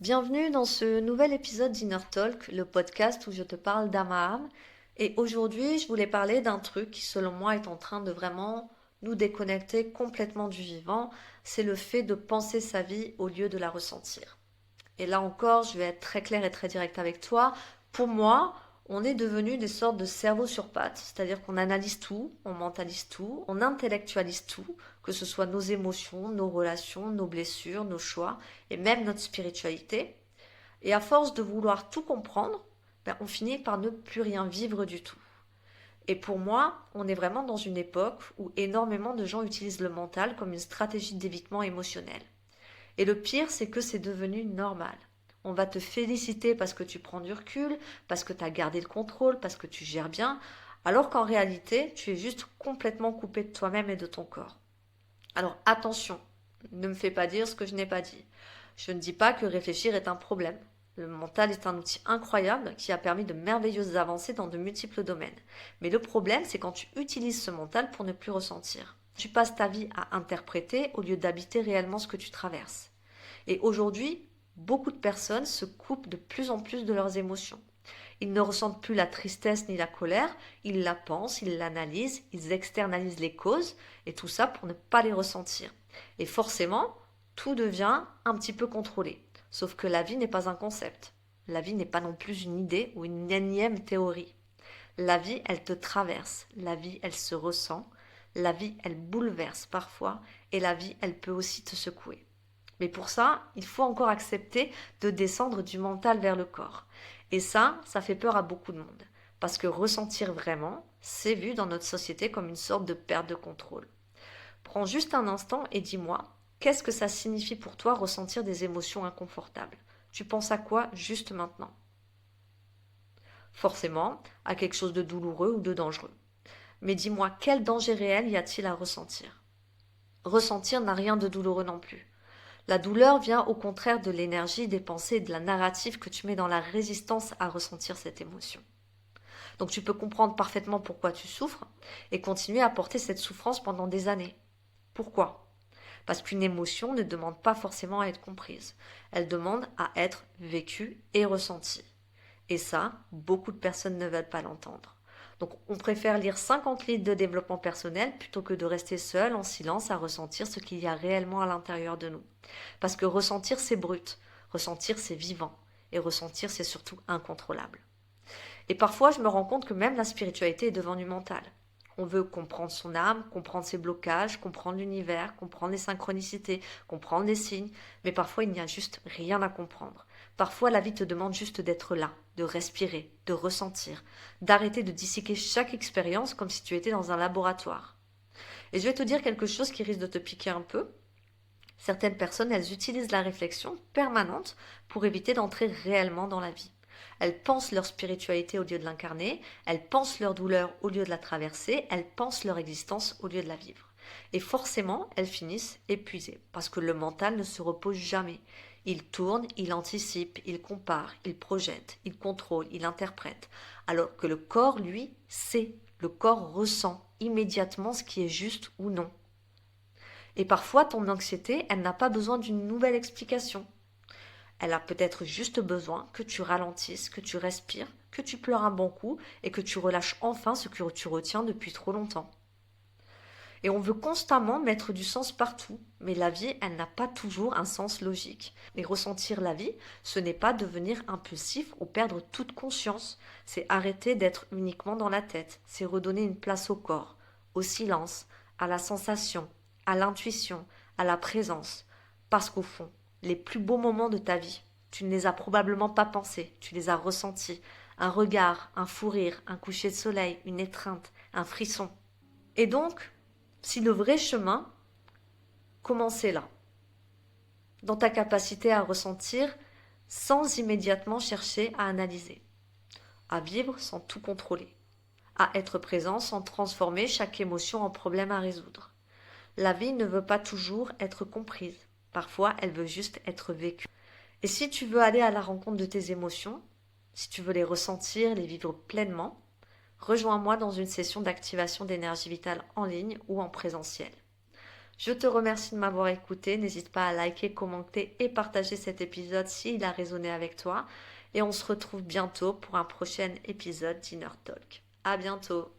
Bienvenue dans ce nouvel épisode d'Inner Talk, le podcast où je te parle d'âme à âme. Et aujourd'hui, je voulais parler d'un truc qui, selon moi, est en train de vraiment nous déconnecter complètement du vivant. C'est le fait de penser sa vie au lieu de la ressentir. Et là encore, je vais être très claire et très directe avec toi. Pour moi, on est devenu des sortes de cerveaux sur pattes, c'est-à-dire qu'on analyse tout, on mentalise tout, on intellectualise tout, que ce soit nos émotions, nos relations, nos blessures, nos choix et même notre spiritualité. Et à force de vouloir tout comprendre, on finit par ne plus rien vivre du tout. Et pour moi, on est vraiment dans une époque où énormément de gens utilisent le mental comme une stratégie d'évitement émotionnel. Et le pire, c'est que c'est devenu normal. On va te féliciter parce que tu prends du recul, parce que tu as gardé le contrôle, parce que tu gères bien, alors qu'en réalité, tu es juste complètement coupé de toi-même et de ton corps. Alors attention, ne me fais pas dire ce que je n'ai pas dit. Je ne dis pas que réfléchir est un problème. Le mental est un outil incroyable qui a permis de merveilleuses avancées dans de multiples domaines. Mais le problème, c'est quand tu utilises ce mental pour ne plus ressentir. Tu passes ta vie à interpréter au lieu d'habiter réellement ce que tu traverses. Et aujourd'hui, beaucoup de personnes se coupent de plus en plus de leurs émotions. Ils ne ressentent plus la tristesse ni la colère, ils la pensent, ils l'analysent, ils externalisent les causes, et tout ça pour ne pas les ressentir. Et forcément, tout devient un petit peu contrôlé. Sauf que la vie n'est pas un concept. La vie n'est pas non plus une idée ou une énième théorie. La vie, elle te traverse. La vie, elle se ressent. La vie, elle bouleverse parfois. Et la vie, elle peut aussi te secouer. Mais pour ça, il faut encore accepter de descendre du mental vers le corps. Et ça fait peur à beaucoup de monde. Parce que ressentir vraiment, c'est vu dans notre société comme une sorte de perte de contrôle. Prends juste un instant et dis-moi, qu'est-ce que ça signifie pour toi ressentir des émotions inconfortables? Tu penses à quoi juste maintenant? Forcément, à quelque chose de douloureux ou de dangereux. Mais dis-moi, quel danger réel y a-t-il à ressentir? Ressentir n'a rien de douloureux non plus. La douleur vient au contraire de l'énergie, des pensées et de la narrative que tu mets dans la résistance à ressentir cette émotion. Donc tu peux comprendre parfaitement pourquoi tu souffres et continuer à porter cette souffrance pendant des années. Pourquoi? Parce qu'une émotion ne demande pas forcément à être comprise. Elle demande à être vécue et ressentie. Et ça, beaucoup de personnes ne veulent pas l'entendre. Donc on préfère lire 50 livres de développement personnel plutôt que de rester seul en silence à ressentir ce qu'il y a réellement à l'intérieur de nous. Parce que ressentir c'est brut, ressentir c'est vivant, et ressentir c'est surtout incontrôlable. Et parfois je me rends compte que même la spiritualité est devenue mentale. On veut comprendre son âme, comprendre ses blocages, comprendre l'univers, comprendre les synchronicités, comprendre les signes, mais parfois il n'y a juste rien à comprendre. Parfois la vie te demande juste d'être là, de respirer, de ressentir, d'arrêter de disséquer chaque expérience comme si tu étais dans un laboratoire. Et je vais te dire quelque chose qui risque de te piquer un peu. Certaines personnes, elles utilisent la réflexion permanente pour éviter d'entrer réellement dans la vie. Elles pensent leur spiritualité au lieu de l'incarner, elles pensent leur douleur au lieu de la traverser, elles pensent leur existence au lieu de la vivre. Et forcément, elles finissent épuisées, parce que le mental ne se repose jamais. Il tourne, il anticipe, il compare, il projette, il contrôle, il interprète, alors que le corps, lui, sait, le corps ressent immédiatement ce qui est juste ou non. Et parfois, ton anxiété, elle n'a pas besoin d'une nouvelle explication. Elle a peut-être juste besoin que tu ralentisses, que tu respires, que tu pleures un bon coup et que tu relâches enfin ce que tu retiens depuis trop longtemps. Et on veut constamment mettre du sens partout, mais la vie, elle n'a pas toujours un sens logique. Et ressentir la vie, ce n'est pas devenir impulsif ou perdre toute conscience, c'est arrêter d'être uniquement dans la tête, c'est redonner une place au corps, au silence, à la sensation, à l'intuition, à la présence. Parce qu'au fond, les plus beaux moments de ta vie, tu ne les as probablement pas pensés, tu les as ressentis. Un regard, un fou rire, un coucher de soleil, une étreinte, un frisson. Et donc, si le vrai chemin commençait là, dans ta capacité à ressentir sans immédiatement chercher à analyser, à vivre sans tout contrôler, à être présent sans transformer chaque émotion en problème à résoudre. La vie ne veut pas toujours être comprise, parfois elle veut juste être vécue. Et si tu veux aller à la rencontre de tes émotions, si tu veux les ressentir, les vivre pleinement, rejoins-moi dans une session d'activation d'énergie vitale en ligne ou en présentiel. Je te remercie de m'avoir écouté. N'hésite pas à liker, commenter et partager cet épisode s'il a résonné avec toi. Et on se retrouve bientôt pour un prochain épisode d'Inner Talk. À bientôt!